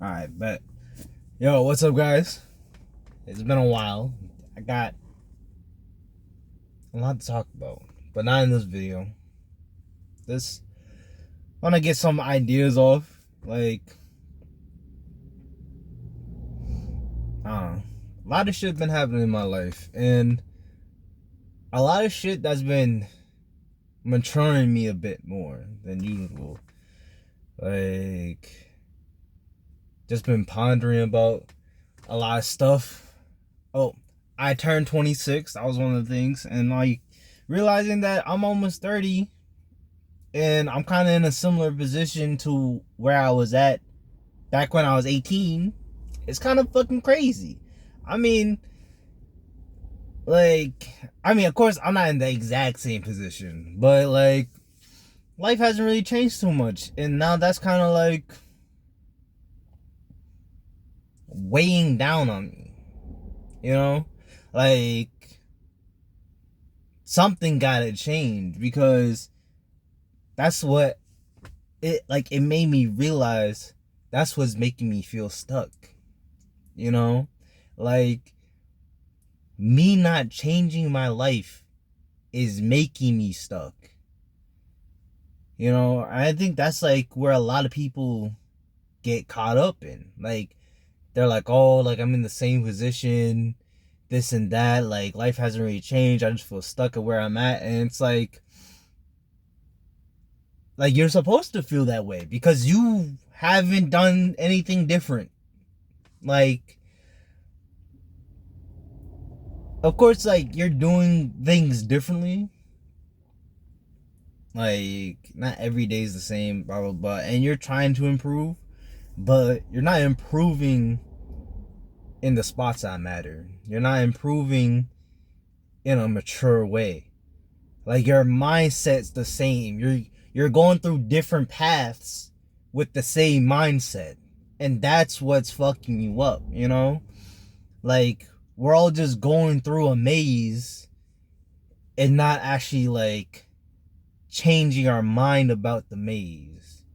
Alright, bet. Yo, what's up, guys? It's been a while. I got a lot to talk about, but not in this video. This, I want to get some ideas off. I don't know. A lot of shit been happening in my life, and a lot of shit that's been maturing me a bit more than usual. Like, just been pondering about a lot of stuff. Oh, I turned 26. That was one of the things, and like realizing that I'm almost 30, and I'm kind of in a similar position to where I was at back when I was 18. It's kind of fucking crazy. I mean, of course, I'm not in the exact same position, but like, life hasn't really changed too much, and now that's kind of like weighing down on me, you know? Like, something gotta change because that's what it made me realize that's what's making me feel stuck, you know? Like, me not changing my life is making me stuck. I think that's like where a lot of people get caught up in. Like, they're like, oh, like I'm in the same position, this and that, like life hasn't really changed. I just feel stuck at where I'm at. And it's like you're supposed to feel that way because you haven't done anything different. Like, of course, like you're doing things differently. Like, not every day is the same, blah blah blah, and you're trying to improve, but you're not improving in the spots that matter. You're not improving in a mature way. Like, your mindset's the same. You're going through different paths with the same mindset, and that's what's fucking you up. Like, we're all just going through a maze and not actually like changing our mind about the maze.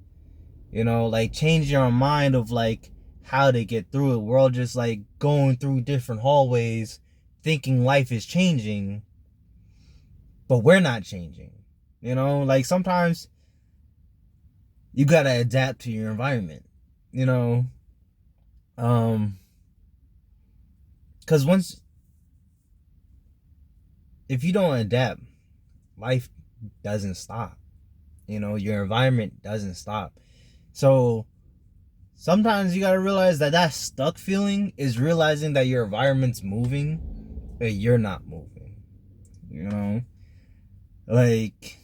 Like changing our mind of like how to get through it. We're all just like going through different hallways thinking life is changing, but we're not changing. Like sometimes you gotta adapt to your environment. You know, um, because once if you don't adapt, life doesn't stop. Your environment doesn't stop. So sometimes you gotta realize that that stuck feeling is realizing that your environment's moving, but you're not moving. You know, like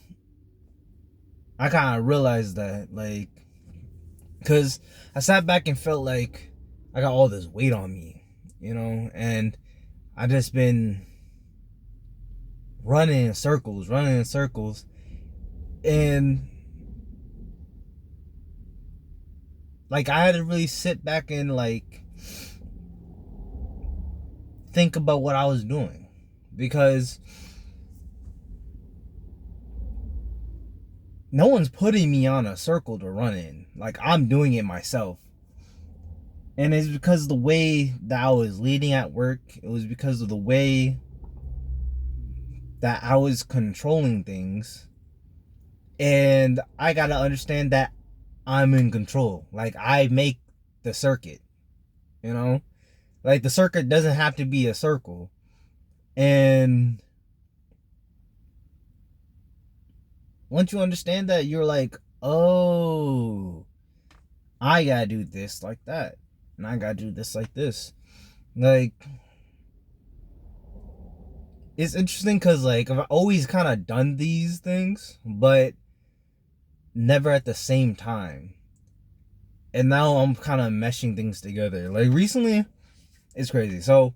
I kind of realized that, like, because I sat back and felt like I got all this weight on me, and I just been running in circles, and like I had to really sit back and like think about what I was doing because no one's putting me on a circle to run in. Like, I'm doing it myself. And it's because of the way that I was leading at work. It was because of the way that I was controlling things. And I gotta understand that I'm in control. Like, I make the circuit, you know? Like, the circuit doesn't have to be a circle. And once you understand that, you're like, oh, I gotta do this like that. And I gotta do this like this. Like, it's interesting because like I've always kind of done these things, but never at the same time. And now I'm kind of meshing things together. Like recently, it's crazy. So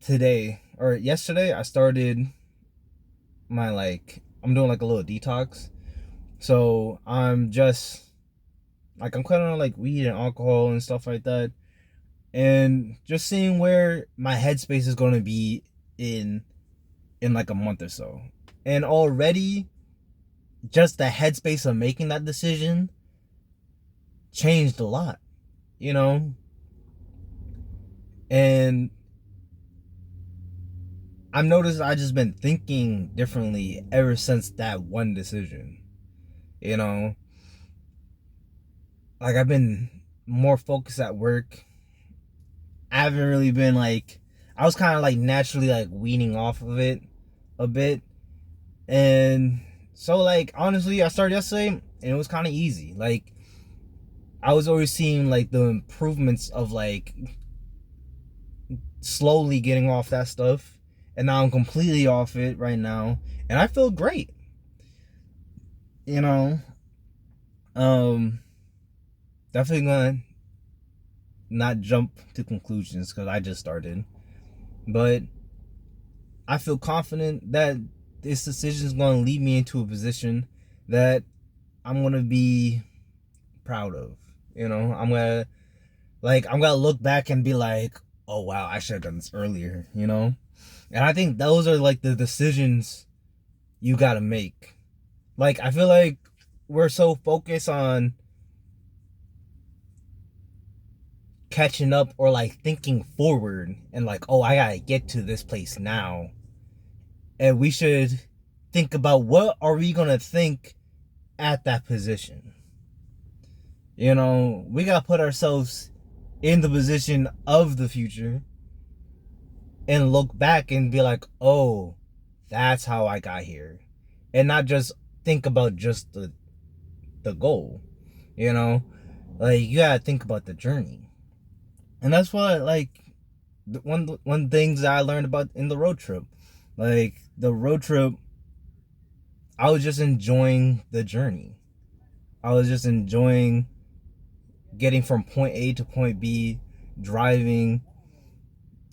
today or yesterday, I started my I'm doing like a little detox. So I'm cutting on like weed and alcohol and stuff like that, and just seeing where my headspace is going to be in like a month or so. And already just the headspace of making that decision changed a lot. you know? And I've noticed I just been thinking differently ever since that one decision. You know, like I've been more focused at work. I haven't really been like, I was kind of like naturally like weaning off of it a bit. And so like honestly, I started yesterday and it was kind of easy. Like I was always seeing like the improvements of like slowly getting off that stuff, and now I'm completely off it right now, and I feel great. You know, um, definitely gonna not jump to conclusions because I just started, but I feel confident that this decision is going to lead me into a position that I'm gonna be proud of. You know, I'm gonna look back and be like, oh wow, I should have done this earlier. You know, and I think those are like the decisions you gotta make. Like I feel like we're so focused on catching up or like thinking forward and like, oh, I gotta get to this place now. And we should think about what are we gonna think at that position. You know, we gotta put ourselves in the position of the future and look back and be like, oh, that's how I got here. And not just think about just the goal. You know? Like you gotta think about the journey. And that's what like one things that I learned about in the road trip. Like the road trip, I was just enjoying the journey. I was just enjoying getting from point A to point B, driving,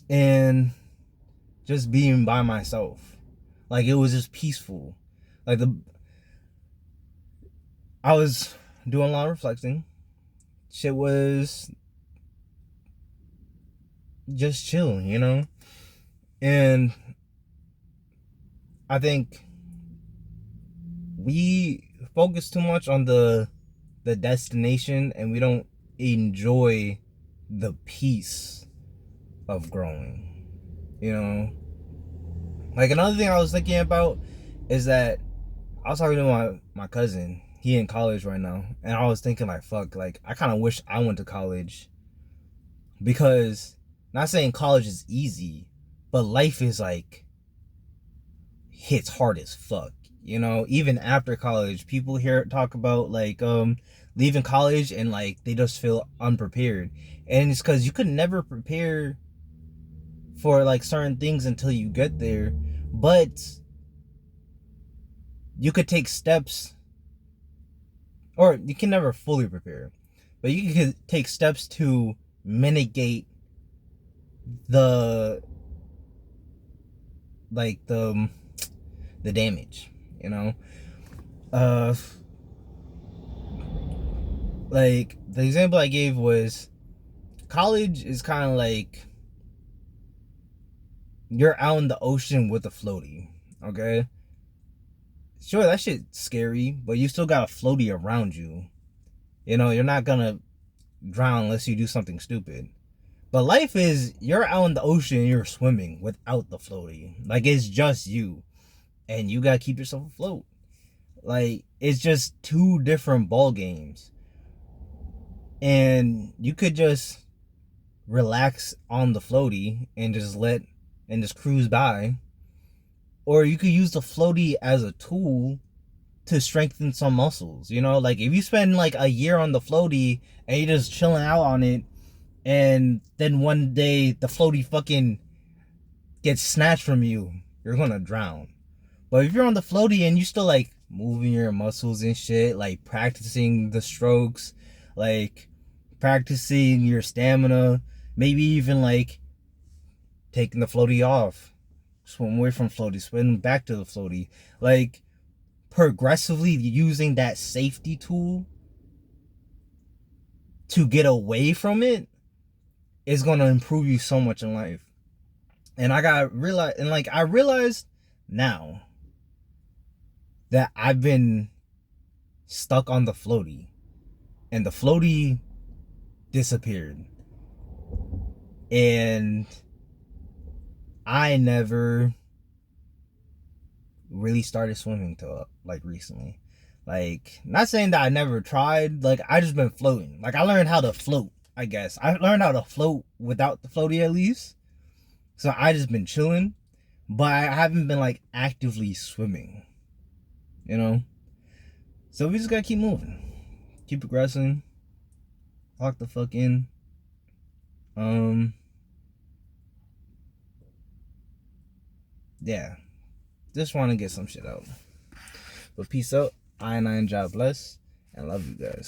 and just being by myself. Like it was just peaceful. Like I was doing a lot of reflecting. Shit was just chill, you know? And I think we focus too much on the destination and we don't enjoy the peace of growing. You know? Like another thing I was thinking about is that I was talking to my cousin. He in college right now. And I was thinking like, fuck, like I kinda wish I went to college. Because not saying college is easy, but life is like hits hard as fuck. You know, even after college, people hear talk about like leaving college and like they just feel unprepared. And it's because you could never prepare for like certain things until you get there. But you could take steps, or you can never fully prepare, but you could take steps to mitigate the like the damage, you know. uh like the example I gave was college is kind of like you're out in the ocean with a floaty. Okay, sure, that shit's scary, but you still got a floaty around you. You know, you're not gonna drown unless you do something stupid. But life is, you're out in the ocean and you're swimming without the floaty. Like it's just you, and you gotta keep yourself afloat. Like it's just two different ball games, and you could just relax on the floaty and just cruise by, or you could use the floaty as a tool to strengthen some muscles. You know, like if you spend like a year on the floaty and you're just chilling out on it, and then one day the floaty fucking gets snatched from you, you're gonna drown. But if you're on the floaty and you still like moving your muscles and shit, like practicing the strokes, like practicing your stamina, maybe even like taking the floaty off, swim away from floaty, swim back to the floaty, like progressively using that safety tool to get away from it is gonna improve you so much in life. And I realized now that I've been stuck on the floaty, and the floaty disappeared. And I never really started swimming till like recently. Like, not saying that I never tried, like I just been floating. Like I learned how to float, I guess. I learned how to float without the floaty at least. So I just been chilling, but I haven't been like actively swimming. You know? So we just gotta keep moving. Keep progressing. Lock the fuck in. Yeah. Just wanna get some shit out. But peace out. I and God bless. And love you guys.